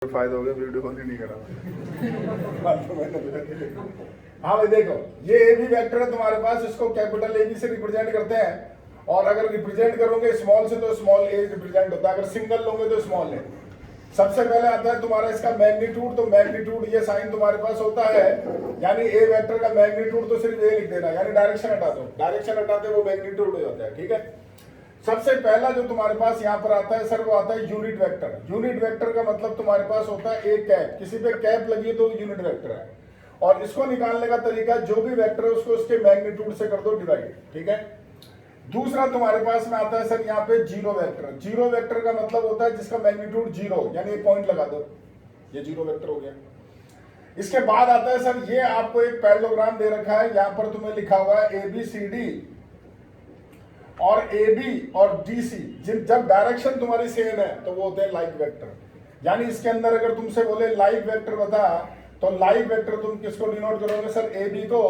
फायदा हो गया, वीडियो कॉल ही नहीं करा हाँ भाई देखो, ये ए बी वेक्टर है तुम्हारे पास, इसको कैपिटल ए बी से रिप्रेजेंट करते हैं। और अगर रिप्रेजेंट करोगे स्मॉल से तो स्मॉल ए रिप्रेजेंट होता है, अगर सिंगल लोगे तो स्मॉल ए। सबसे पहले आता है तुम्हारा इसका मैग्नीट्यूड, तो मैग्नीट्यूड ये साइन तुम्हारे पास होता है, यानी ए वेक्टर का मैग्नीट्यूड तो सिर्फ ए लिख देना, यानी डायरेक्शन हटा दो, डायरेक्शन हटाते वो मैग्नीट्यूड हो जाता है। ठीक है, सबसे पहला जो तुम्हारे पास यहाँ पर आता है सर वो आता है यूनिट वेक्टर। यूनिट वेक्टर का मतलब तुम्हारे पास होता है एक कैप, किसी पे कैप लगी है तो यूनिट वेक्टर है। और इसको निकालने का तरीका, जो भी वेक्टर है उसको उसके मैग्नीट्यूड से कर दो डिवाइड। ठीक है, दूसरा तुम्हारे पास में आता है सर यहाँ पे जीरो वेक्टर। जीरो वेक्टर का मतलब होता है जिसका मैग्नीट्यूड जीरो, यानी एक पॉइंट लगा दो, ये जीरो वेक्टर हो गया। इसके बाद आता है सर ये आपको एक पैरेललोग्राम दे रखा है, यहाँ पर तुम्हें लिखा हुआ है ABCD और AB और DC, जब डायरेक्शन तुम्हारी सेम है तो वो होते हैं लाइक वेक्टर। यानी इसके अंदर अगर तुमसे बोले लाइक वेक्टर बता, तो लाइक वेक्टर तुम किसको डिनोट करोगे सर, AB को,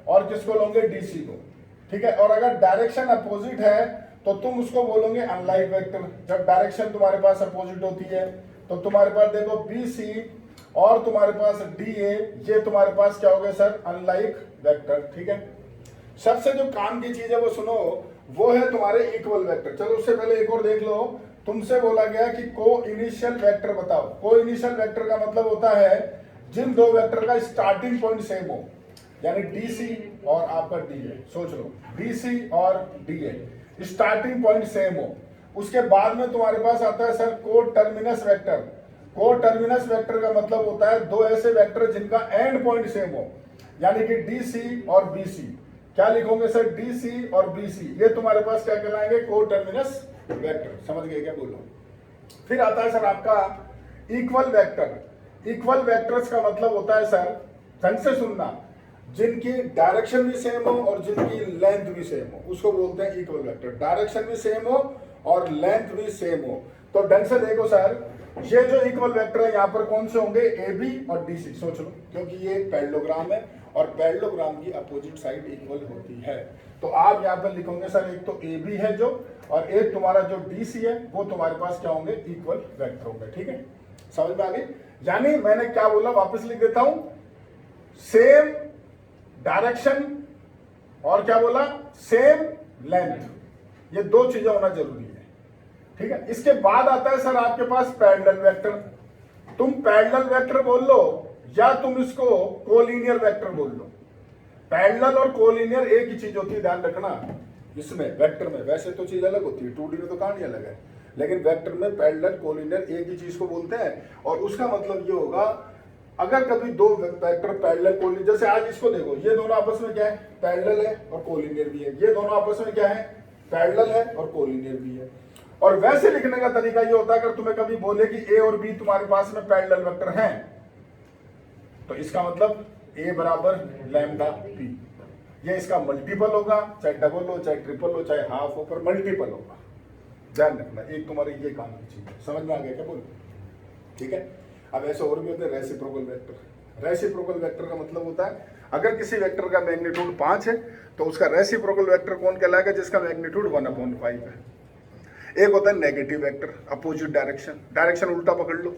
और किसको लोगे, DC को। ठीक है, और अगर डायरेक्शन अपोजिट है तो तुम उसको बोलोगे अनलाइक वेक्टर। जब डायरेक्शन तुम्हारे पास अपोजिट होती है तो तुम्हारे पास देखो BC और तुम्हारे पास DA, ये तुम्हारे पास क्या हो गया सर, अनलाइक वेक्टर। ठीक है, सबसे जो काम की चीज है वो सुनो, वो है तुम्हारे इक्वल वेक्टर। चलो उससे पहले एक और देख लो, तुमसे बोला गया कि को इनिशियल वेक्टर बताओ। को इनिशियल वेक्टर का मतलब होता है जिन दो वेक्टर का स्टार्टिंग पॉइंट सेम हो, यानी DC और आपका DA। सोच लो, DC और DA स्टार्टिंग पॉइंट सेम हो। उसके बाद में तुम्हारे पास आता है सर को टर्मिनस वेक्टर। को टर्मिनस वेक्टर का मतलब होता है दो ऐसे वेक्टर जिनका एंड पॉइंट सेम हो, यानी कि DC और BC। क्या लिखोगे सर, DC और BC, ये तुम्हारे पास क्या कहलाएंगे, को टर्मिनस वेक्टर। समझ गए क्या बोलो। फिर आता है सर आपका इक्वल वेक्टर। इक्वल वेक्टर्स का मतलब होता है सर, ढंग से सुनना, जिनकी डायरेक्शन भी सेम हो और जिनकी लेंथ भी सेम हो, उसको बोलते हैं इक्वल वेक्टर। डायरेक्शन भी सेम हो और लेंथ भी सेम हो। तो ढंग से देखो सर, ये जो इक्वल वेक्टर है यहाँ पर कौन से होंगे, AB और DC। सोच लो, क्योंकि ये एक पैरेललोग्राम है और पैरेललोग्राम की अपोजिट साइड इक्वल होती है। तो आप यहाँ पर लिखोगे सर एक तो AB है जो, और एक तुम्हारा जो DC है, वो तुम्हारे पास क्या होंगे, इक्वल वेक्टर होंगे। ठीक है, समझ में आ गई। यानी मैंने क्या बोला, वापस लिख देता हूं, सेम डायरेक्शन और क्या बोला, सेम लेंथ, ये दो चीजें होना जरूरी है। ठीक है, इसके बाद आता है सर आपके पास पैरेलल वेक्टर। तुम पैरेलल वेक्टर बोल लो या तुम इसको कोलिनियर वेक्टर बोल लो। पैरेलल और कोलिनियर एक ही चीज होती है, ध्यान रखना। इसमें वेक्टर में वैसे तो चीज अलग होती है, 2D में तो कहानी अलग है, लेकिन वेक्टर में पैरेलल कोलिनियर एक ही चीज को बोलते हैं। और उसका मतलब ये होगा, अगर कभी दो वेक्टर पैरेलल कोलिनियर, जैसे आज इसको देखो, ये दोनों आपस में क्या है, पैरेलल है और कोलिनियर भी है। ये दोनों आपस में क्या है, पैरेलल है और कोलिनियर भी है। और वैसे लिखने का तरीका ये होता है, अगर तुम्हें कभी बोले कि A और B तुम्हारे पास में पैरेलल वेक्टर हैं, तो इसका मतलब A बराबर लैम्डा P। ये इसका मल्टीपल होगा, चाहे डबल हो, चाहे ट्रिपल हो, चाहे हाफ हो, पर मल्टीपल होगा। ध्यान रखना, एक तुम्हारी ये काम की चीज है। समझ में आ गया क्या बोल। ठीक है, अब ऐसे और भी होते हैं रेसिप्रोकल वेक्टर। रेसिप्रोकल वेक्टर का मतलब होता है, अगर किसी वेक्टर का मैग्नीट्यूड 5 है तो उसका रेसिप्रोकल वेक्टर कौन कहलाएगा, जिसका मैग्नीट्यूड 1/5 है। एक होता है negative vector, opposite direction, direction उल्टा पकड़ लो,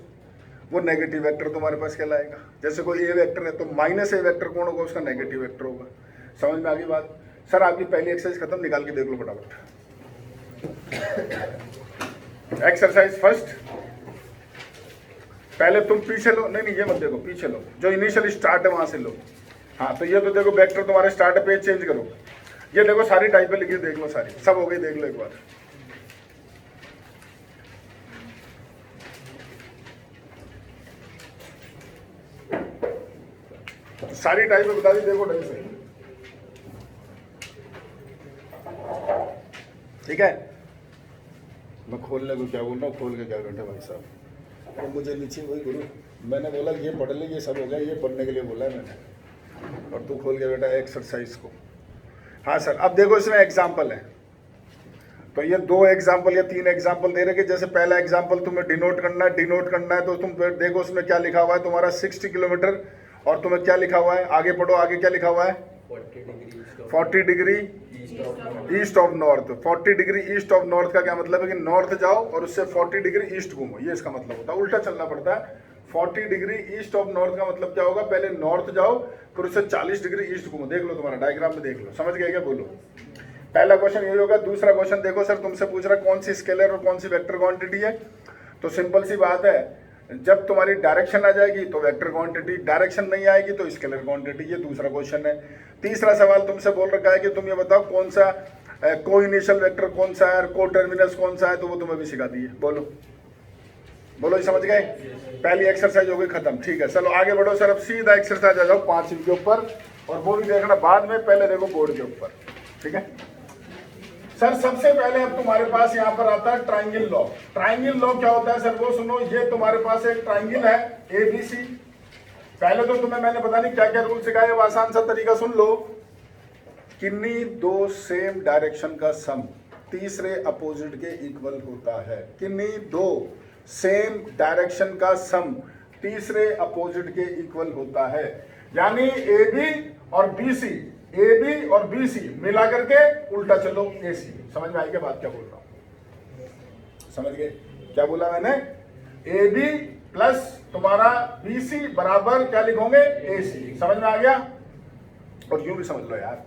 वो नेगेटिव वेक्टर तुम्हारे पास कहलाएगा। जैसे कोई A वेक्टर है तो -A वेक्टर कौन होगा, उसका नेगेटिव वेक्टर होगा। समझ में आ गई बात। सर आपकी पहली एक्सरसाइज खत्म, निकाल के देख लो फटाफट। एक्सरसाइज फर्स्ट, पहले तुम पीछे लो, नहीं ये मत देखो, पीछे लो, जो इनिशियल स्टार्ट है वहां से लो। हाँ, तो ये तो देखो वेक्टर तुम्हारे स्टार्ट है, पेज चेंज करो। ये देखो सारी टाइप पे लिखी, देख लो सारी, सब हो गई, देख लो एक बार। सारी टाइप में बता दी, देखो ढंग से। ठीक है, मैं खोलने को क्या बोल रहा हूँ, खोल के क्या घंटे भाई साहब, तो मुझे नीचे वही गुरु, मैंने बोला ये पढ़ ले, ये सब हो गया, ये पढ़ने के लिए बोला है मैंने, और तू खोल के बेटा एक्सरसाइज को। हाँ सर, अब देखो इसमें एग्जाम्पल है, तो ये 2 एग्जाम्पल या 3 एग्जाम्पल दे रहे कि जैसे पहला एग्जाम्पल तुम्हें डिनोट करना है, तो तुम देखो उसमें क्या लिखा हुआ है, तुम्हारा 60 किलोमीटर, और तुम्हें क्या लिखा हुआ है, आगे पढ़ो, आगे क्या लिखा हुआ है, 40 degree east of north. 40 degree east of north का क्या मतलब है कि नॉर्थ जाओ और उससे 40 डिग्री ईस्ट घूमो, ये इसका मतलब होता है। उल्टा चलना पड़ता है, 40 डिग्री ईस्ट ऑफ नॉर्थ का मतलब क्या होगा, पहले नॉर्थ जाओ फिर उससे 40 डिग्री ईस्ट घूमो। देख लो तुम्हारा डायग्राम में देख लो, समझ गए क्या, बोलो। पहला क्वेश्चन यही होगा। दूसरा क्वेश्चन देखो सर तुमसे पूछ रहा कौन सी स्केलर और कौन सी वेक्टर क्वांटिटी है। तो सिंपल सी बात है, जब तुम्हारी डायरेक्शन आ जाएगी तो वेक्टर क्वांटिटी, डायरेक्शन नहीं आएगी तो स्केलर क्वांटिटी। ये दूसरा क्वेश्चन है। तीसरा सवाल तुमसे बोल रखा है कि तुम ये बताओ कौन सा को इनिशियल वेक्टर कौन सा है, को टर्मिनस कौन सा है, तो वो तुम्हें भी सिखा दिए। बोलो बोलो, समझ गए। पहली एक्सरसाइज हो गई खत्म, ठीक है। चलो आगे बढ़ो सर, अब सीधा एक्सरसाइज आ जाओ 5 के ऊपर, और वो भी देखना बाद में, पहले देखो बोर्ड के ऊपर, ठीक है सर। सबसे पहले अब तुम्हारे पास यहाँ पर आता है ट्राइंगल लॉ। ट्राइंगल लॉ क्या होता है सर, वो सुनो। ये तुम्हारे पास एक ट्राइंगल है ABC। पहले तो तुम्हें मैंने पता नहीं क्या क्या रूल सिखाया, वो आसान सा तरीका सुन लो। किन्हीं दो सेम डायरेक्शन का सम तीसरे अपोजिट के इक्वल होता है। किन्हीं दो सेम डायरेक्शन का सम तीसरे अपोजिट के इक्वल होता है। यानी AB और BC, AB और BC मिला करके उल्टा चलो AC। समझ में आई क्या बात, क्या बोल रहा हूं, समझ गए क्या बोला मैंने। AB प्लस तुम्हारा BC बराबर क्या लिखोगे, AC। समझ में आ गया। और यूं भी समझ लो यार,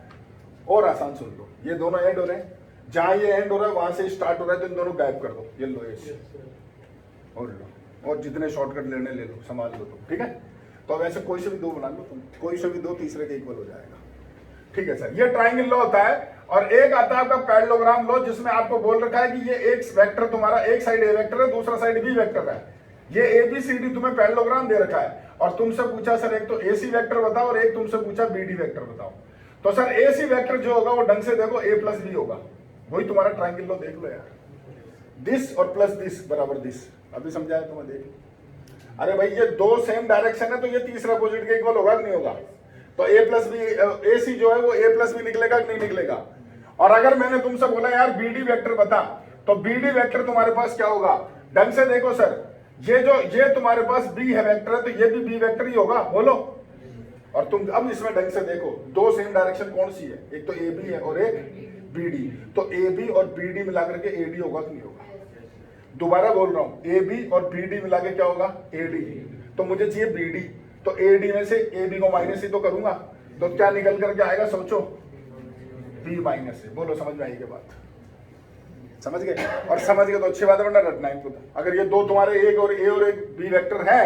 और आसान सुन लो। ये दोनों एंड हो रहे हैं, जहां ये एंड हो रहा है वहां से स्टार्ट हो रहा है, तो इन दोनों गायब कर दो। ये लो AC और लो, और जितने शॉर्टकट लेने ले लो, संभाल लो तुम, ठीक है। तो अब ऐसे कोई से भी दो बना लो तुम, कोई से भी दो तीसरे के इक्वल हो जाएगा, ठीक है सर। ये ट्राइंगल लॉ होता है। और एक आता है आपका पैरेललोग्राम लॉ, जिसमें आपको बोल रखा है कि ये एक वेक्टर तुम्हारा, एक साइड ए वेक्टर है, दूसरा साइड बी वेक्टर है। ये ABCD तुम्हें पैरेललोग्राम दे रखा है, और तुमसे पूछा सर एक तो AC वेक्टर बताओ और एक तुमसे पूछा BD वेक्टर बताओ। तो सर AC वेक्टर जो होगा वो ढंग से देखो A प्लस B होगा, वही तुम्हारा ट्राइंगल लॉ। देख लो यार, दिस और प्लस दिस बराबर दिस। अभी समझाया तुम्हें, देख। अरे भाई ये दो सेम डायरेक्शन है, तो ये तीसरा अपोजिट के इक्वल होगा कि नहीं होगा। तो A प्लस बी, AC जो है वो A प्लस बी निकलेगा कि नहीं निकलेगा। और अगर मैंने तुमसे बोला यार BD वेक्टर बता, तो BD वेक्टर तुम्हारे पास क्या होगा, ढंग से देखो सर। ये तुम्हारे पास B है वेक्टर है, तो ये भी B वेक्टर ही होगा, बोलो। और तुम अब इसमें ढंग से देखो, दो सेम डायरेक्शन कौन सी है, एक तो AB है और एक BD। तो AB और BD मिलाकर के AD होगा कि नहीं होगा। दोबारा बोल रहा हूं, AB और BD मिला के क्या होगा, AD। तो मुझे चाहिए BD, तो AD में से AB को माइनस ही तो करूंगा, तो क्या निकल करके आएगा, सोचो, B माइनस से। बोलो समझ में आई के बात, समझ गए। और समझ गए तो अच्छी बात है, वरना रटना इनको। अगर ये दो तुम्हारे एक और A और एक B वेक्टर है,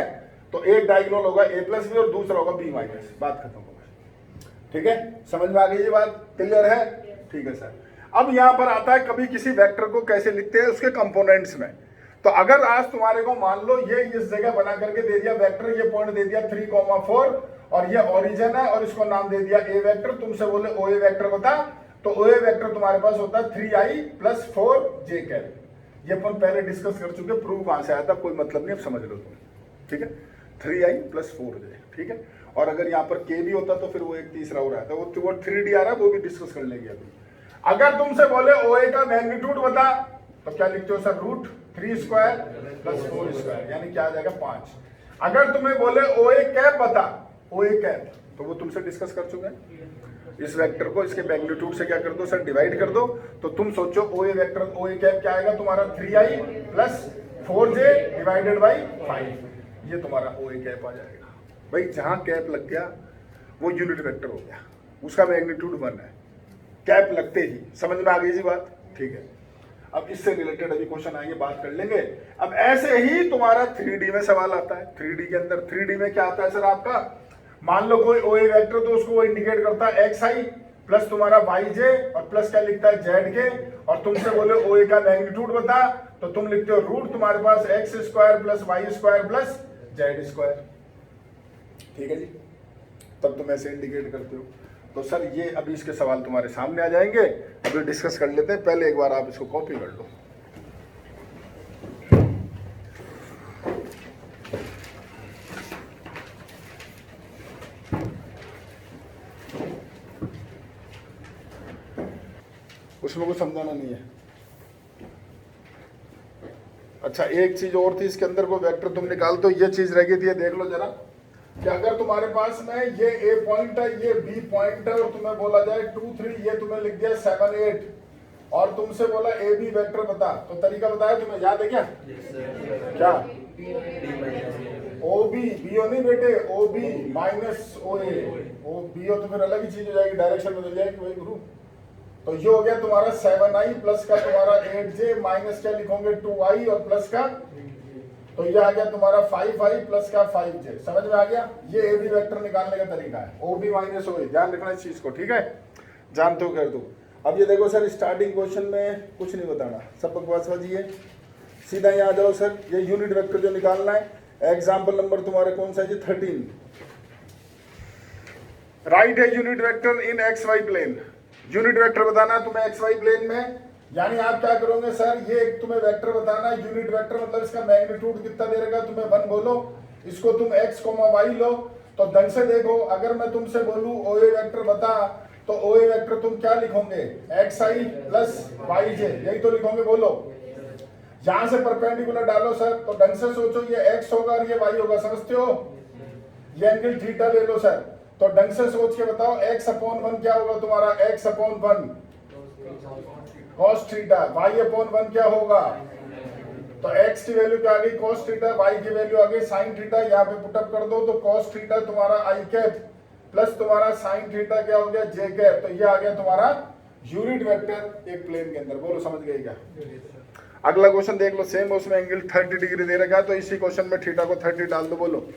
तो एक डायगोनल होगा A प्लस बी और दूसरा होगा B माइनस। बात खत्म हो गई, ठीक है। समझ में आ गई ये बात, क्लियर है, ठीक है सर। अब यहां पर आता है कभी किसी वेक्टर को कैसे लिखते हैं, उसके कंपोनेंट्स में। तो अगर आज तुम्हारे को मान लो ये इस जगह बना करके दे दिया वेक्टर, ये पॉइंट दे दिया 3,4, और ये ओरिजिन है, और इसको नाम दे दिया A वेक्टर। तुमसे बोले OA वेक्टर बता, तो OA वेक्टर तुम्हारे पास होता है 3i प्लस 4j कैप। ये अपन पहले डिस्कस कर चुके, प्रूव कहां से आया था कोई मतलब नहीं, अब समझ लो तुम, ठीक है। 3i प्लस 4j, ठीक है। और अगर यहाँ पर k भी होता तो फिर वो एक तीसरा हो रहा था, वो 3d आ रहा है, वो भी डिस्कस कर लेंगे अभी। अगर तुमसे बोले OA का मैग्नीट्यूड बता, तो क्या लिखते हो सर, √3² प्लस 4², यानी क्या आ जाएगा 5। अगर तुम्हें बोले OA कैप बता, OA कैप, तो वो तुमसे डिस्कस कर चुके हैं। इस वेक्टर को इसके मैग्नीट्यूड से क्या कर दो सर, डिवाइड कर दो। तो तुम सोचो OA वेक्टर, OA कैप क्या आएगा तुम्हारा, 3i plus 4j divided by 5। ये तुम्हारा OA कैप आ जाएगा। भाई जहां कैप लग गया वो यूनिट वेक्टर हो गया, उसका मैग्नीट्यूड 1 है, कैप लगते ही। समझ में आ गई जी बात, ठीक है। अब इससे रिलेटेड अभी क्वेश्चन आएंगे, बात कर लेंगे। अब ऐसे ही तुम्हारा 3D में सवाल आता है। 3D के अंदर, 3D में क्या आता है सर आपका, मान लो कोई OA वेक्टर, तो उसको वो इंडिकेट करता है xi प्लस तुम्हारा yj, और प्लस क्या लिखता है zk। और तुमसे बोले OA का मैग्नीट्यूड बता, तो तुम लिखते हो रूट तुम्हारे पास x² plus y² plus z², ठीक है जी। तब तुम ऐसे इंडिकेट करते हो। तो सर ये अभी इसके सवाल तुम्हारे सामने आ जाएंगे, अभी डिस्कस कर लेते हैं। पहले एक बार आप इसको कॉपी कर लो। उसमें कुछ समझाना नहीं है। अच्छा एक चीज और थी इसके अंदर, को वेक्टर तुम निकाल दो, ये चीज रह गई थी, देख लो जरा। कि अगर तुम्हारे पास में ये A पॉइंट है, ये B पॉइंट है, और तुम्हें बोला जाए 2, 3, ये तुम्हें लिख दिया 7, 8, और तुमसे बोला AB वेक्टर बता, तो तरीका बताया तुम्हें, याद है क्या? क्या ओ बी, बी ओ नहीं बेटे, ओ बी माइनस ओ ए, ओ बी ओ तो फिर अलग ही चीज हो जाएगी, डायरेक्शन बदल जाएगी वही गुरु। तो ये हो गया तुम्हारा 7i प्लस का तुम्हारा 8j माइनस क्या लिखोगे 2i और प्लस का, तो ये आ गया तुम्हारा 5i प्लस का 5j। समझ में आ गया? ये ए बी वेक्टर निकालने का तरीका है, ओ बी माइनस ओ ए, ध्यान रखना इस चीज को, ठीक है? जानते हो कर दो। अब ये देखो सर, स्टार्टिंग क्वेश्चन में कुछ नहीं बताना, सब बकवासबाजी है, सीधा यहाँ आ जाओ सर। ये यूनिट वेक्टर जो निकालना है, एग्जाम्पल नंबर तुम्हारे कौन सा है जी 13। राइट है unit vector in x y plane. Unit vector बताना है तुम्हें एक्स वाई प्लेन में, यानी आप क्या करोगे सर, ये तुम्हें वेक्टर बताना है, यूनिट वेक्टर मतलब इसका मैग्नीट्यूड कितना दे रहेगा तुम्हें 1 बोलो, इसको तुम x, y लो। तो ढंग से देखो, अगर मैं तुमसे बोलूं OA वेक्टर बता, तो OA वेक्टर तुम क्या लिखोगे, xi प्लस yj, यही तो लिखोगे, बोलो। यहां से परपेंडिकुलर डालो सर, तो ढंग से सोचो, ये x होगा और ये y होगा, समझते हो? ये एंगल थीटा ले लो सर, तो ढंग से सोच के बताओ x/1 क्या होगा तुम्हारा, x/1 cos थीटा, y/1 क्या होगा, तो x की वैल्यू क्या आ गई cos थीटा, y की वैल्यू आ गई sin थीटा, यहाँ पे पुटअप कर दो, तो cos थीटा तुम्हारा i कैप प्लस तुम्हारा sin थीटा क्या हो गया j कैप, तो ये आ गया तुम्हारा यूनिट वेक्टर एक प्लेन के अंदर। बोलो समझ गए क्या? अगला क्वेश्चन देख लो, सेम उसमें एंगल 30 डिग्री दे रखा है, तो इसी क्वेश्चन में थीटा को 30 डाल दो। बोलो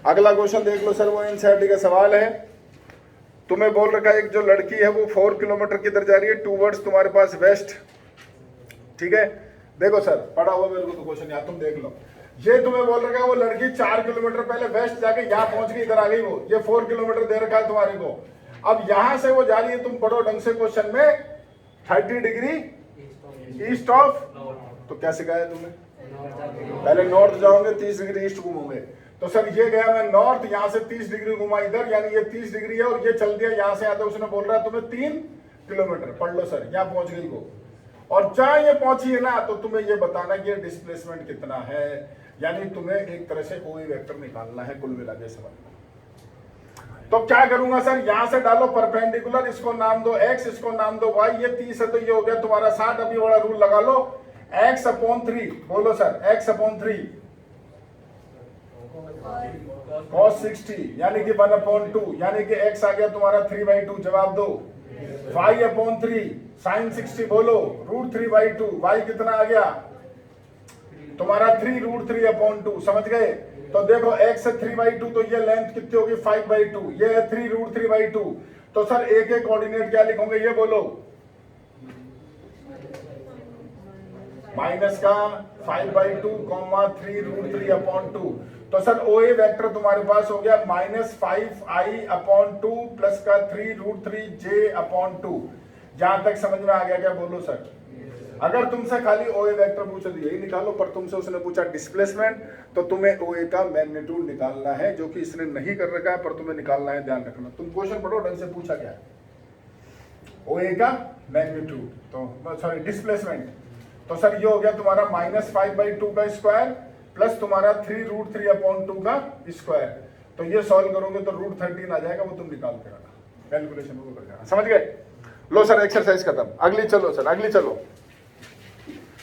अगला क्वेश्चन देख लो सर, वो एनसीईआरटी का सवाल है, तुम्हें बोल रखा है एक जो लड़की है वो 4 किलोमीटर किधर जा रही है, टूवर्ड्स तुम्हारे पास वेस्ट, ठीक है? देखो सर, पढ़ा हुआ मेरे को तो क्वेश्चन, यहाँ तुम देख लो, ये तुम्हें बोल रखा है वो लड़की 4 किलोमीटर पहले वेस्ट जाके यहाँ पहुंच गई, इधर आ गई, वो ये 4 किलोमीटर दे रखा है तुम्हारे को। अब यहां से वो जा रही है, तुम पढ़ो ढंग से क्वेश्चन में, 30 डिग्री ईस्ट ऑफ, तो क्या सिखाया तुम्हें, पहले नॉर्थ जाओगे 30 डिग्री ईस्ट घूमोगे, तो सर ये गया मैं नॉर्थ, यहाँ से 30 डिग्री घुमा इधर, यानी ये 30 डिग्री है, और ये चल दिया यहाँ से आता, उसने बोल रहा है तुम्हें 3 किलोमीटर, पढ़ लो सर, यहाँ पहुंच गई वो, और जहां ये पहुंची है ना, तो तुम्हें ये बताना कि ये डिस्प्लेसमेंट कितना है, यानी तुम्हें एक तरह से कोई वेक्टर निकालना है कुल मिला के सवाल। तो क्या करूंगा सर, यहां से डालो परपेंडिकुलर, इसको नाम दो x, इसको नाम दो y, ये 30 है तो ये हो गया तुम्हारा 60। अभी वाला रूल लगा लो, x/3, बोलो सर x/3 cos 60, यानी कि 1/2, यानी कि x आ गया तुम्हारा 3/2, जवाब दो। y/3 sin 60, बोलो √3/2, y कितना आ गया तुम्हारा 3 √3/2, समझ गए? तो देखो x है 3/2, तो ये लेंथ कितनी होगी 5/2, ये है 3 √3/2, तो सर एक एक कोऑर्डिनेट क्या लिखोगे, ये बोलो, माइनस का 5/2, 3 √3/2, तो सर OA वेक्टर तुम्हारे पास हो गया -5i/2 प्लस का 3 √3j/2। जहां तक समझ में आ गया क्या? बोलो सर। अगर तुमसे खाली OA वेक्टर पूछे तो यही निकालो, पर तुमसे उसने पूछा डिस्प्लेसमेंट, तो तुम्हें OA का मैग्नीट्यूड निकालना है, जो कि इसने नहीं कर रखा है, पर तुम्हें निकालना है, ध्यान रखना। तुम क्वेश्चन पढ़ो ढंग से, पूछा क्या है OA का मैग्नीट्यूड, तो सॉरी डिस्प्लेसमेंट, तो सर ये हो गया तुम्हारा -5/2 का स्क्वायर प्लस तुम्हारा 3 √3/2 का स्क्वायर, तो ये सॉल्व करोगे तो √13 आ जाएगा, वो तुम निकाल के आना, कैलकुलेशन वो कर जाना, समझ गए? लो सर एक्सरसाइज खत्म, अगली चलो सर, अगली चलो,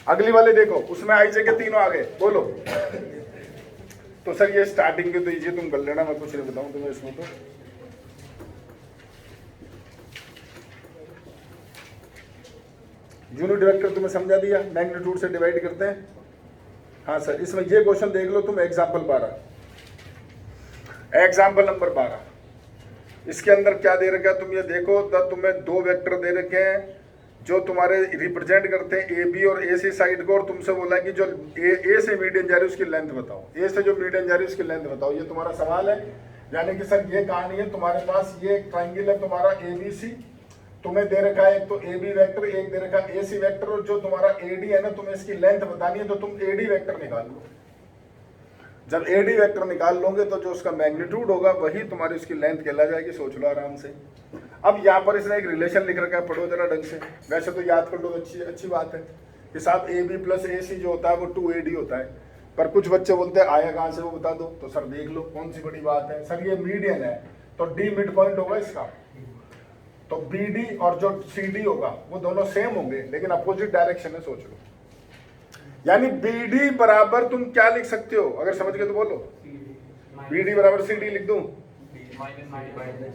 अगली वाले देखो, उसमें आईजे के तीनों आ गए, बोलो। तो सर ये स्टार्टिंग के दीजिए, तुम कर लेना, मैं कुछ नहीं बताऊं तुम्हें इसमें। तो यूनिट वेक्टर तुम्हें समझा दिया, मैग्नीट्यूड से डिवाइड करते हैं। हाँ सर, इसमें ये क्वेश्चन देख लो तुम, एग्जाम्पल 12, एग्जाम्पल नंबर 12, इसके अंदर क्या दे रखा है तुम ये देखो, तुम्हें 2 वेक्टर दे रखे हैं जो तुम्हारे रिप्रेजेंट करते हैं ए बी और ए सी साइड को, और तुमसे बोला कि जो ए से मीडियन जा रही है उसकी लेंथ बताओ, ए से जो मीडियन जा रही है उसकी लेंथ बताओ, ये तुम्हारा सवाल है। यानी कि सर ये कहानी है, तुम्हारे पास ये ट्राइंगल है तुम्हारा ABC, तुम्हें दे रखा है एक तो AB वेक्टर, एक दे रखा है AC वेक्टर, और जो तुम्हारा AD है ना, तुम्हें इसकी लेंथ बतानी है, तो तुम AD वेक्टर निकाल लो। जब AD वेक्टर निकाल लोगे तो जो उसका मैग्नीट्यूड होगा वही तुम्हारी उसकी लेंथ कहला जाएगी, सोच लो आराम से। अब यहाँ पर इसने एक रिलेशन लिख रखा है, पढ़ो जरा ढंग से, वैसे तो याद कर लो, अच्छी बात है कि साहब AB प्लस AC जो होता है वो 2AD होता है, पर कुछ बच्चे बोलते हैं आया कहाँ से वो बता दो, तो सर देख लो कौन सी बड़ी बात है, सर ये मीडियन है तो D मिड पॉइंट होगा इसका, तो BD और जो CD होगा वो दोनों सेम होंगे लेकिन अपोजिट डायरेक्शन में, सोच लो। यानी BD बराबर तुम क्या लिख सकते हो, अगर समझ गए तो बोलो, BD बराबर CD लिख दूं,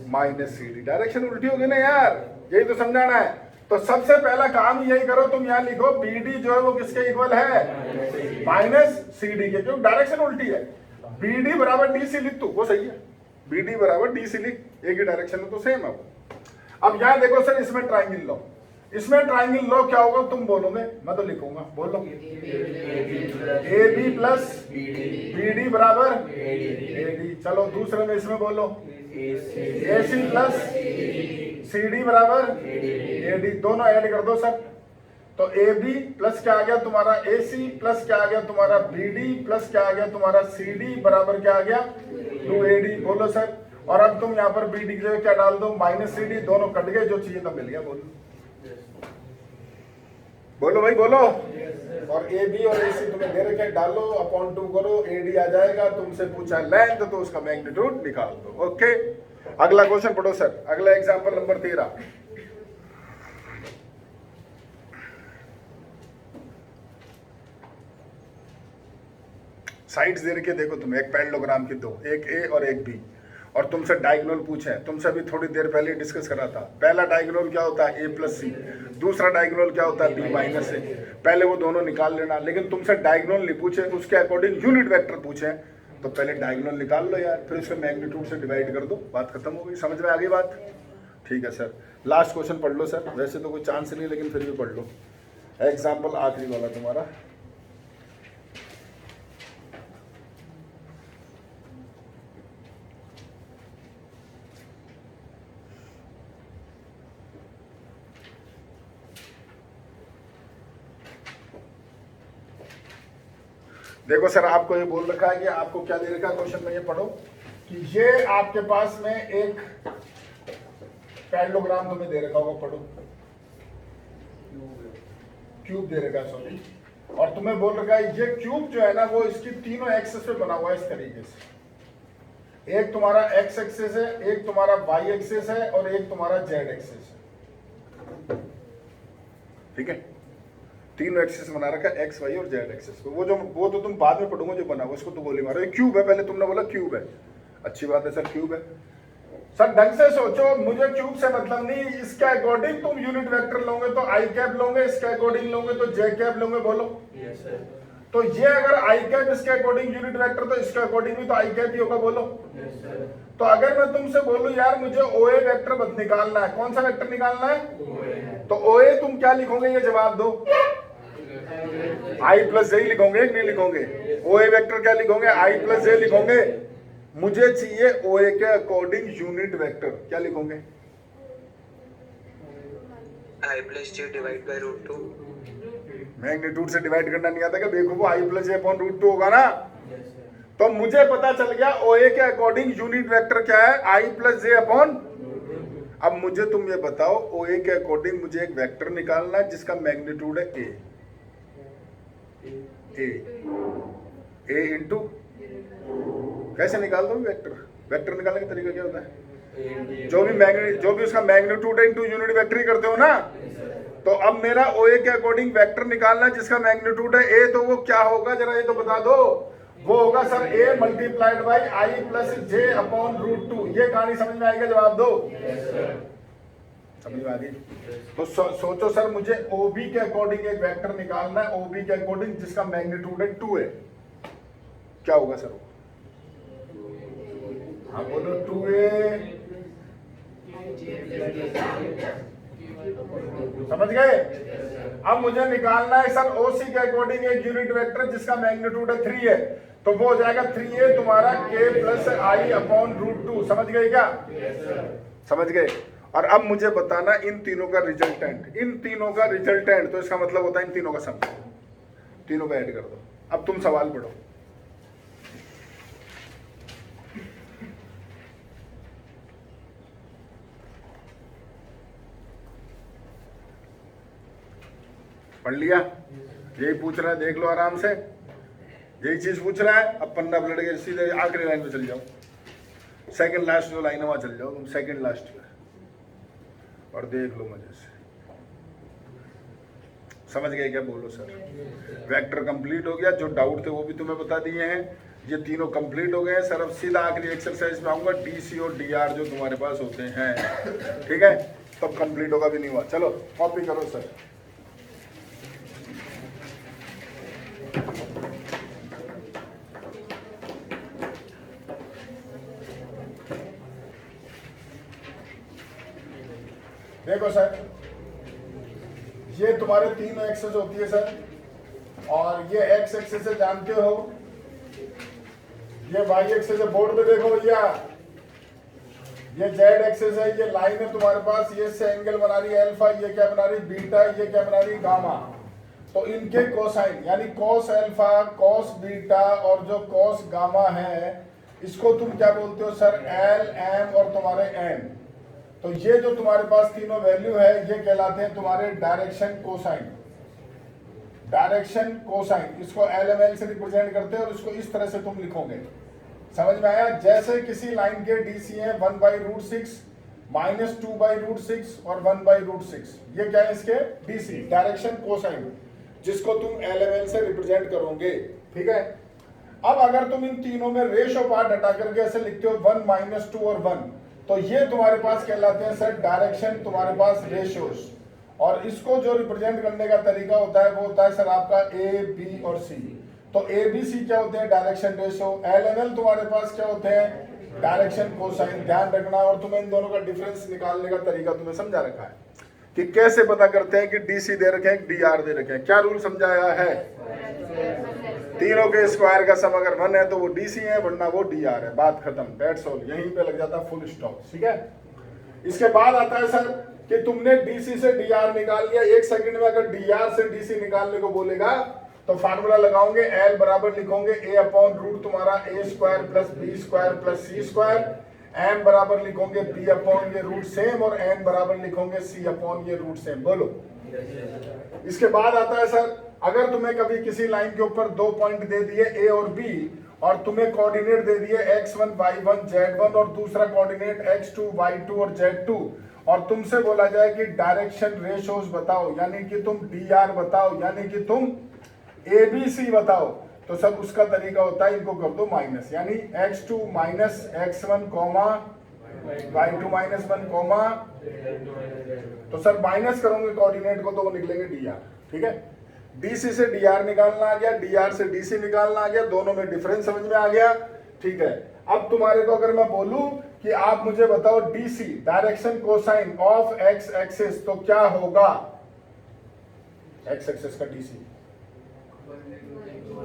माइनस CD। डायरेक्शन उल्टी होगी ना यार, यही तो समझाना है। तो सबसे पहला काम यही करो, तुम यहाँ लिखो BD जो है वो किसके इक्वल है, माइनस CD के, क्योंकि डायरेक्शन उल्टी है। BD बराबर DC लिख तू, वो सही है, BD बराबर DC लिख, एक ही डायरेक्शन में तो सेम है। अब यहाँ देखो सर, इसमें ट्राइंगल लो, इसमें ट्राइंगल लो, क्या होगा तुम बोलोगे, मैं तो लिखूंगा, बोलो। AB प्लस BD बराबर AD। चलो दूसरे में इसमें बोलो, AC प्लस CD बराबर AD। दोनों ऐड कर दो सर, तो AB प्लस क्या आ गया तुम्हारा AC प्लस क्या आ गया तुम्हारा BD प्लस क्या आ गया तुम्हारा CD बराबर क्या आ गया 2AD। बोलो सर। और अब तुम यहाँ पर BD की जगह क्या डाल दो, माइनस CD। दोनों कट गए, जो चाहिए तो मिल गया। बोलो बोलो भाई बोलो। और AB और AC तुम्हें दे रखे, डालो, अपॉन 2 करो, AD आ जाएगा। तुमसे पूछा लेंथ, तो उसका मैग्नीट्यूड निकाल दो। ओके, अगला क्वेश्चन पढ़ो सर, अगला एग्जांपल नंबर 13। साइड्स दे रखे, देखो तुम, एक पैरेललोग्राम की दो, एक A और एक B, और तुमसे डायगोनल पूछे। तुमसे अभी थोड़ी देर पहले डिस्कस करा था। पहला डायगोनल क्या होता है, A प्लस C, दूसरा डायगोनल क्या होता है, B माइनस A। पहले वो दोनों निकाल लेना, लेकिन तुमसे डायगोनल नहीं पूछे, उसके अकॉर्डिंग यूनिट वेक्टर पूछे, तो पहले डायगोनल निकाल लो यार, फिर उसके मैग्नीट्यूड से डिवाइड कर दो, बात खत्म हो गई। समझ में आ गई बात? ठीक है सर, लास्ट क्वेश्चन पढ़ लो सर। वैसे तो कोई चांस नहीं, लेकिन फिर भी पढ़ लो। एग्जाम्पल आखिरी वाला तुम्हारा। देखो सर, आपको ये बोल रखा है कि आपको क्या दे रखा है क्वेश्चन में, ये पढ़ो कि ये आपके पास में एक पैरेललोग्राम तुम्हें दे रखा होगा, पढ़ो। क्यूब दे रखा है, सॉरी। और तुम्हें बोल रखा है ये क्यूब जो है ना, वो इसकी तीनों एक्सिस पे बना हुआ है इस तरीके से। एक तुम्हारा एक्स एक्सिस है, एक तुम्हारा वाई एक्सिस है, और एक तुम्हारा जेड एक्सिस है। ठीक है, तीनों एक्सिस बना रखा है, एक्स वाई और जेड एक्सिस। वो तो तुम बाद में पढ़ोगे जो बना हुआ, उसको तो गोली मारो। ये क्यूब है, पहले तुमने बोला क्यूब है, अच्छी बात है सर, क्यूब है। सर ढंग से सोचो, मुझे क्यूब से मतलब नहीं, इसके अकॉर्डिंग तुम यूनिट वेक्टर लोगे तो आई कैप लोगे, इसके अकॉर्डिंग लोगे तो जे कैप लोगे। बोलो यस सर। तो ये अगर आई कैप इसके अकॉर्डिंग यूनिट वेक्टर, तो इसके अकॉर्डिंग भी तो आई कैप ही होगा। बोलो यस सर। तो अगर मैं तुमसे बोलूं यार मुझे ओए वेक्टर बस निकालना है, कौन सा वेक्टर निकालना है, तो ओए तुम क्या लिखोगे, ये जवाब दो। आई प्लस जे लिखोगे कि नहीं लिखोगे? ओए वेक्टर क्या लिखोगे, आई प्लस जे लिखोगे। मुझे चाहिए ओए के अकॉर्डिंग यूनिट वेक्टर, क्या लिखोगे? I plus j divide by root 2। Magnitude से डिवाइड करना नहीं आता क्या बेवकूफो? I plus J upon root 2 होगा ना। तो मुझे पता चल गया ओए के अकॉर्डिंग यूनिट वेक्टर क्या है, आई प्लस जे अपॉन। अब मुझे तुम ये बताओ, ओए के अकॉर्डिंग मुझे एक वेक्टर निकालना है जिसका मैग्नीट्यूड है ए इंटू, कैसे निकाल दो वेक्टर? वेक्टर निकालने का तरीका क्या होता है? जो भी उसका मैग्नीट्यूड है इंटू यूनिट वेक्टर ही करते हो ना। तो अब मेरा ओए के अकॉर्डिंग वेक्टर निकालना जिसका मैग्नीट्यूड है ए, तो वो क्या होगा जरा ये तो बता दो। वो होगा sir A multiplied by I plus J upon root 2। ये कहानी समझ में आएगा? जवाब दो। समझ में आ गई? तो सोचो सर, मुझे ओबी के अकॉर्डिंग एक वेक्टर निकालना है, ओबी के अकॉर्डिंग जिसका मैग्नीट्यूड है 2 है, क्या होगा सर? हाँ बोलो 2a। समझ गए? अब मुझे निकालना है सर ओसी के अकॉर्डिंग एक यूनिट वेक्टर जिसका मैग्नीट्यूड है 3 है, तो वो हो जाएगा 3a तुम्हारा k प्लस आई अपॉन रूट 2। समझ गए क्या? समझ गए? और अब मुझे बताना इन तीनों का रिजल्टेंट, इन तीनों का रिजल्टेंट, तो इसका मतलब होता है इन तीनों का सम, तीनों का ऐड कर दो। अब तुम सवाल पढ़ो। पढ़ लिया? यही पूछ रहा है, देख लो आराम से, यही चीज पूछ रहा है। अब पन्ना पलट के सीधे आखिरी लाइन में चल जाओ, सेकंड लास्ट जो लाइन है वहां चल जाओ तुम, सेकंड लास्ट पे, और देख लो मजे से। समझ गए क्या? बोलो सर। वेक्टर कंप्लीट हो गया, जो डाउट थे वो भी तुम्हें बता दिए हैं। ये तीनों कंप्लीट हो गए हैं सर। अब सीधा आखिरी एक्सरसाइज में आऊंगा, डीसी और डीआर जो तुम्हारे पास होते हैं, ठीक है, तब कंप्लीट होगा भी नहीं हुआ। चलो कॉपी करो सर। देखो सर, ये तुम्हारे तीनों एक्सेस होती है सर, और ये एक्स एक्सेस है जानते हो, ये वाई एक्सेस है बोर्ड पे देखो भैया, ये जेड एक्सेस है, ये लाइन है तुम्हारे पास, ये से एंगल बना रही है अल्फा, ये क्या बना रही बीटा, ये क्या बना रही गामा। तो इनके कोसाइन यानी कॉस अल्फा, कॉस बीटा और जो कॉस गामा है, इसको तुम क्या बोलते हो सर, एल एम और तुम्हारे एन। तो ये जो तुम्हारे पास तीनों वैल्यू है, ये कहलाते हैं तुम्हारे डायरेक्शन कोसाइन। डायरेक्शन कोसाइन, इसको एल एम एल से रिप्रेजेंट करते हैं और इसको इस तरह से तुम लिखोगे। समझ में आया? जैसे किसी लाइन के डीसी है 1/√6 -2/√6 और 1/√6, ये क्या है इसके डीसी, डायरेक्शन कोसाइन, जिसको तुम एल एम एल से रिप्रेजेंट करोगे, ठीक है। अब अगर तुम इन तीनों में रेशियो पार्ट हटा करके ऐसे लिखते हो 1 -2 और 1, तो ये तुम्हारे पास कहलाते हैं सर डायरेक्शन तुम्हारे पास रेशियोज। और इसको जो रिप्रेजेंट करने का तरीका होता है वो होता है सर आपका ए बी और सी। तो ए बी सी क्या होते हैं, direction ratio. L N L तुम्हारे पास क्या होते हैं, डायरेक्शन कोसाइन। ध्यान रखना, और तुम्हें इन दोनों का डिफरेंस निकालने का तरीका तुम्हें समझा रखा है कि कैसे पता करते हैं कि डीसी दे रखे हैं, डीआर दे रखे हैं। क्या रूल समझाया है, तीनों के स्क्वायर का सम अगर 1 है तो वो डीसी है, वरना वो डीआर है, बात खत्म, दैट्स ऑल। यहीं पे लग जाता फुल स्टॉप, ठीक है। इसके बाद आता है सर कि तुमने डीसी से डीआर निकाल लिया, 1 सेकंड में अगर डीआर से डीसी निकालने को बोलेगा तो फार्मूला लगाओगे, एल बराबर लिखोगे a/रूट तुम्हारा a² + b² + c², m बराबर लिखोगे b/ ये रूट सेम, और n बराबर लिखोगे c/ ये रूट सेम। बोलो। इसके बाद आता है सर, अगर तुम्हें कभी किसी लाइन के ऊपर 2 पॉइंट दे दिए a और b, और तुम्हें कोऑर्डिनेट दे दिए x1 y1 z1 और दूसरा कोऑर्डिनेट x2 y2 और z2, और तुमसे बोला जाए कि डायरेक्शन रेशियोज बताओ, यानी कि तुम डीआर बताओ, यानी कि तुम एबीसी बताओ, तो सब उसका तरीका होता है, इनको कर दो माइनस, यानी x2 - x1 y2 - 1 तो सर माइनस करोगे कोऑर्डिनेट को तो वो निकलेंगे डीआर, ठीक है। डीसी से डीआर निकालना आ गया, डीआर से डीसी निकालना आ गया, दोनों में डिफरेंस समझ में आ गया, ठीक है। अब तुम्हारे को अगर मैं बोलूं कि आप मुझे बताओ DC direction cosine of x axis, तो क्या होगा एक्स एक्सिस का डीसी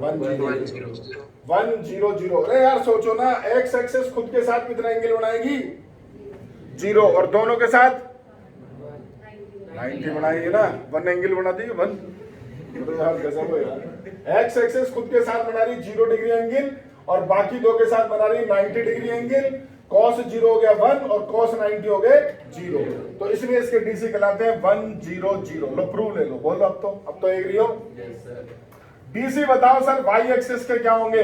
100। अरे यार सोचो ना, एक्स एक्सिस खुद के साथ कितना एंगल बनाएगी, 0, और दोनों के साथ 90 बनाएगी ना, 1 एंगल बनाती है 1। यार गजब है यार, एक्स एक्सिस खुद के साथ बना रही 0 डिग्री एंगल, और बाकी दो के साथ बना रही 90 डिग्री एंगल। cos 0 हो गया 1 और cos 90 हो गए 0, तो इसलिए इसके डीसी कहलाते हैं 100। लो प्रूव ले लो, बोलो अब तो एग्री हो। डीसी बताओ सर वाई एक्सिस के क्या होंगे,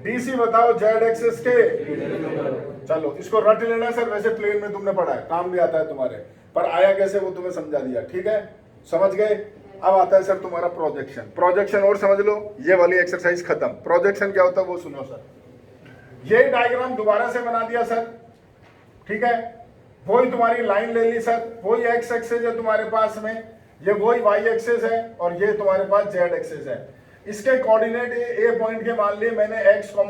डीसी बताओ जेड एक्सिस के। चलो इसको रट लेना सर, वैसे प्लेन में तुमने पढ़ा है, काम भी आता है तुम्हारे, पर आया कैसे वो तुम्हें समझा दिया, ठीक है, समझ गए। अब आता है सर तुम्हारा प्रोजेक्शन। प्रोजेक्शन और समझ लो, ये वाली एक्सरसाइज खत्म। प्रोजेक्शन क्या होता है वो सुनो सर। ये डायग्राम दोबारा से बना दिया सर, ठीक है, वही तुम्हारी लाइन ले ली सर, वही एक्स एक्सिस है तुम्हारे पास में, ये वही वाई एक्सिस है, और ये तुम्हारे पास जेड एक्सिस है। इसके कोऑर्डिनेट ए पॉइंट के मान लिए मैंने x, y,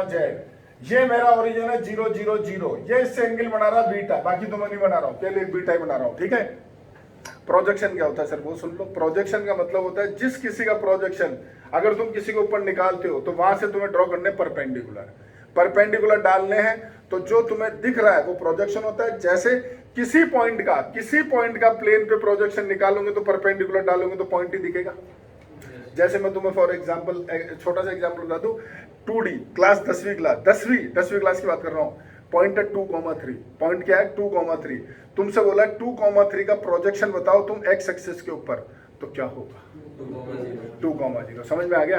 z। ये मेरा ओरिजिन है 0 0 0, ये इससे एंगल बना रहा बीटा, बाकी तो मैं नहीं बना रहा हूँ, केवल एक बीटा ही बना रहा हूँ, ठीक है। प्रोजेक्शन क्या होता है सर वो सुन लो। प्रोजेक्शन का मतलब होता है जिस किसी का प्रोजेक्शन अगर तुम किसी के ऊपर निकालते हो तो वहां से तुम्हें ड्रॉ करने परपेंडिकुलर डालने हैं, तो जो तुम्हें दिख रहा है वो प्रोजेक्शन होता है। जैसे किसी पॉइंट का प्लेन पे प्रोजेक्शन निकालोगे तो परपेंडिकुलर डालोगे तो पॉइंट ही दिखेगा। जैसे मैं तुम्हें फॉर एग्जांपल छोटा सा एग्जांपल बता दूं, 2D क्लास 10वीं क्लास की बात कर रहा हूँ, पॉइंट है 2,3, पॉइंट क्या है 2,3, तुमसे बोला 2,3 का प्रोजेक्शन बताओ तुम एक्स एक्सिस के ऊपर, तो क्या होगा 2,0। समझ में आ गया।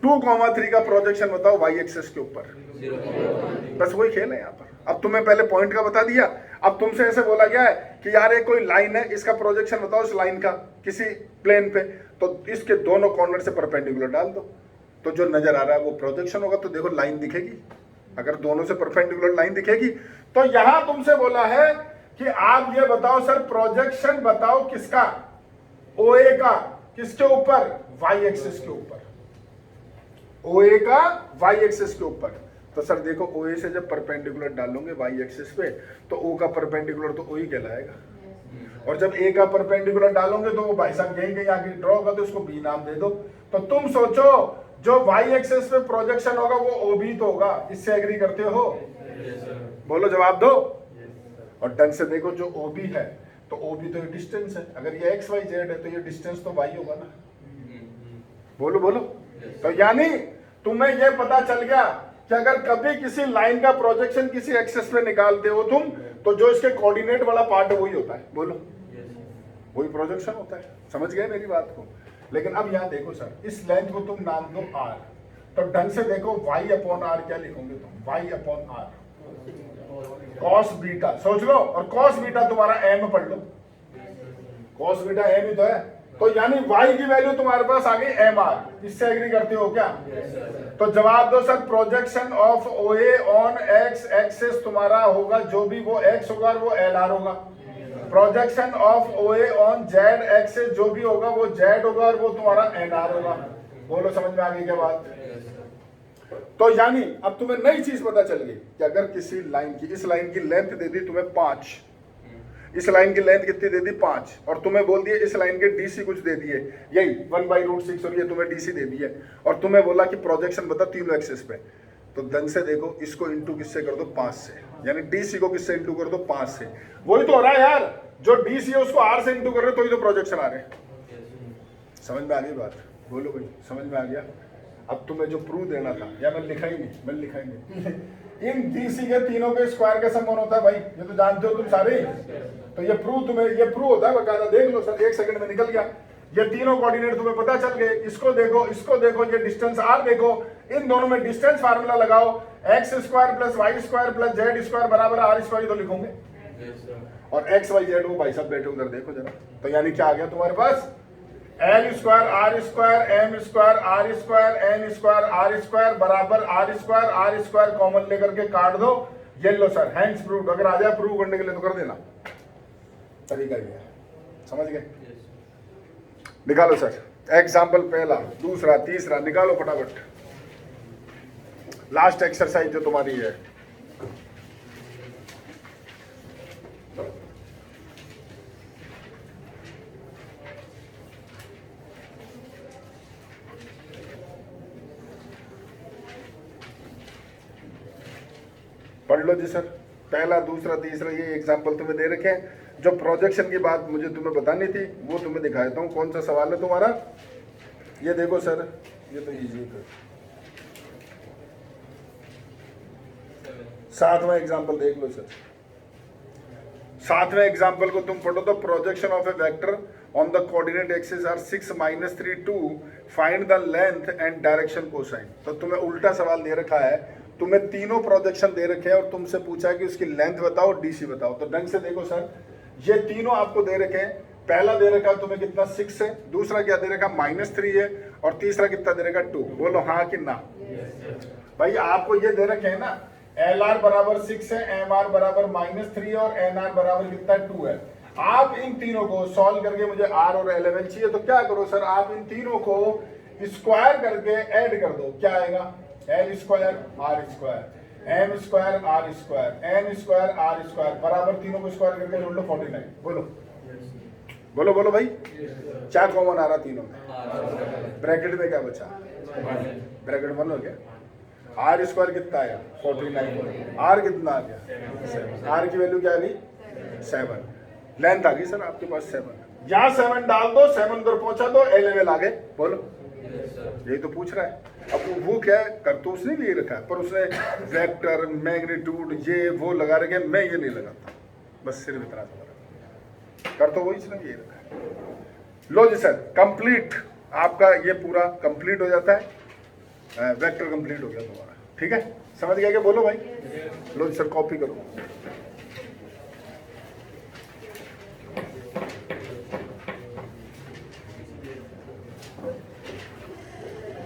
2,3 का प्रोजेक्शन बताओ वाई एक्सिस के ऊपर, बस वही खेल है यहाँ पर। अब तुम्हें पहले पॉइंट का बता दिया, अब तुमसे ऐसे बोला गया है कि यार एक कोई लाइन है, इसका प्रोजेक्शन बताओ इस लाइन का किसी प्लेन पे, तो इसके दोनों कॉर्नर से परपेंडिकुलर डाल दो, तो जो नजर आ रहा है वो प्रोजेक्शन होगा। तो देखो लाइन दिखेगी, अगर दोनों से परपेंडिकुलर लाइन दिखेगी। तो यहां तुमसे बोला है कि आप ये बताओ सर प्रोजेक्शन बताओ किसका, OA का, किसके ऊपर, वाई एक्सिस के ऊपर, OA का वाई एक्सिस के ऊपर। तो सर देखो OA से जब परपेंडिकुलर डालोगे वाई एक्सिस पे तो O का परपेंडिकुलर तो OE कहलाएगा, और जब A का परपेंडिकुलर डालोगे तो वो भाई साहब कहीं आगे ड्रॉ होगा तो उसको B नाम दे दो। तो तुम सोचो जो वाई एक्सिस पे प्रोजेक्शन होगा वो OB तो होगा, इससे एग्री करते हो? बोलो जवाब दो। और ढंग से देखो जो OB है तो OB तो ये डिस्टेंस है, अगर ये XYZ है तो ये डिस्टेंस तो Y होगा ना। बोलो बोलो। तो यानी तुम्हें ये पता चल गया कि अगर कभी किसी लाइन का प्रोजेक्शन किसी एक्सिस पे निकालते हो तुम, तो जो इसके कोऑर्डिनेट वाला पार्ट है वही होता है। बोलो वही प्रोजेक्शन होता है। समझ गए मेरी बात को? लेकिन अब यहाँ देखो सर, इस लेंथ को तुम नाम दो R, तो ढंग से देखो y/r क्या लिखोगे तुम, y/r cos बीटा, सोच लो, और cos बीटा तुम्हारा m पढ़ लो, cos बीटा m ही तो है। तो यानी y की वैल्यू तुम्हारे पास आ गई mr, इससे एग्री करते हो क्या? तो जवाब दो sir, projection of OA on x axis तुम्हारा होगा जो भी वो x होगा वो LR होगा, projection of OA on Z axis जो भी होगा वो Z होगा और वो तुम्हारा NR होगा। बोलो समझ में आ गई क्या बात? तो यानी अब तुम्हें नई चीज पता चल गई कि अगर किसी लाइन की, इस लाइन की लेंथ दे दी तुम्हें 5, इस लाइन की लेंथ कितनी दे दी 5, और तुम्हें बोल दिए इस लाइन के DC कुछ दे दिए, यही 1/√6, और ये तुम्हें DC दे दी है, और तुम्हें बोला कि प्रोजेक्शन बता तीनों एक्सिस पे। तो ढंग से देखो, इसको इंटू किससे कर दो 5 से, यानी DC को किससे इंटू कर दो 5 से। वही तो हो रहा है यार, जो DC है उसको R से इंटू कर रहे हो तो ही तो प्रोजेक्शन आ रहे हैं। समझ में आ गई बात? बोलो भाई समझ में आ गया? अब तुम्हें जो प्रूफ देना था, या मैं लिखा ही नहीं इन DC के तीनों के स्क्वायर का सम होता है भाई, ये तो जानते हो तुम सारे। तो ये प्रूफ तुम्हें, ये प्रूफ होता है बकायदा, देख लो सर, 1 सेकंड में निकल गया। ये तीनों कोऑर्डिनेट तुम्हें पता चल गए, इसको देखो, ये डिस्टेंस R देखो, इन दोनों में डिस्टेंस फार्मूला लगाओ, x² + y² + z² बराबर r² तो लिखोगे, और x y z वो भाई साहब बैठे उधर देखो जरा। तो यानी क्या आ गया तुम्हारे पास, L² R² M² R² N² R² बराबर R² कॉमन लेकर के काट दो। ये लो सर, हैंड्स प्रूफ। अगर आ जाए प्रूव करने के लिए तो कर देना, तरीका ये है। समझ गए? निकालो सर एग्जाम्पल, पहला, दूसरा, तीसरा, निकालो फटाफट। लास्ट एक्सरसाइज जो तुम्हारी है, पढ़ लो जी सर। पहला, दूसरा, तीसरा, ये एग्जाम्पल तुम्हें दे रखे हैं। जो प्रोजेक्शन की बात मुझे तुम्हें बतानी थी वो तुम्हें दिखा देता हूँ। कौन सा सवाल है तुम्हारा? ये देखो सर, ये तो इजी है। 7वां एग्जाम्पल देख लो सर। 7वें एग्जाम्पल को तुम पढ़ो तो, projection of a vector on the coordinate axis are 6 - 3 2, find the length and direction cosine. तो तुम्हें उल्टा सवाल दे रखा है, तुम्हें तीनों प्रोजेक्शन दे रखे हैं और तुमसे पूछा है कि उसकी लेंथ बताओ, DC बताओ। तो ढंग से देखो सर, ये तीनों आपको दे रखे हैं। पहला दे रखा तुम्हें कितना 6 है, दूसरा क्या दे रखा -3 है, और तीसरा कितना दे रखा 2। बोलो हाँ कि ना? भाई आपको ये दे रखे हैं ना, LR बराबर 6 है, MR बराबर -3 है, और NR बराबर कितना 2 है। आप इन तीनों को सॉल्व करके, मुझे R और L चाहिए, तो क्या करो सर, आप इन तीनों को स्क्वायर करके ऐड कर दो। क्या आएगा? L² R² M² R² N² R² बराबर तीनों को स्क्वायर करके जोड़ लो 49। बोलो बोलो बोलो भाई, क्या कॉमन आ रहा तीनों में? ब्रैकेट में क्या बचा? ब्रैकेट बन लो क्या? R² कितना आया? 49। R कितना आ गया? R की वैल्यू क्या आ गई? 7। लेंथ आ गई सर आपके पास 7। यहाँ 7 डाल दो, 7 उधर पहुंचा दो, L आ गए। बोलो, यही तो पूछ रहा है। अब वो क्या कर, तो उसने भी ये रखा है, पर उसने वेक्टर, मैग्नीट्यूड, ये वो लगा रखे, मैं ये नहीं लगाता, बस सिर्फ इतना सा कर, तो वो इसने ये रखा है। लो जी सर, कंप्लीट आपका ये पूरा कंप्लीट हो जाता है, वेक्टर कंप्लीट हो गया तुम्हारा। ठीक है, समझ गया क्या? बोलो भाई। लो जी सर, कॉपी करो।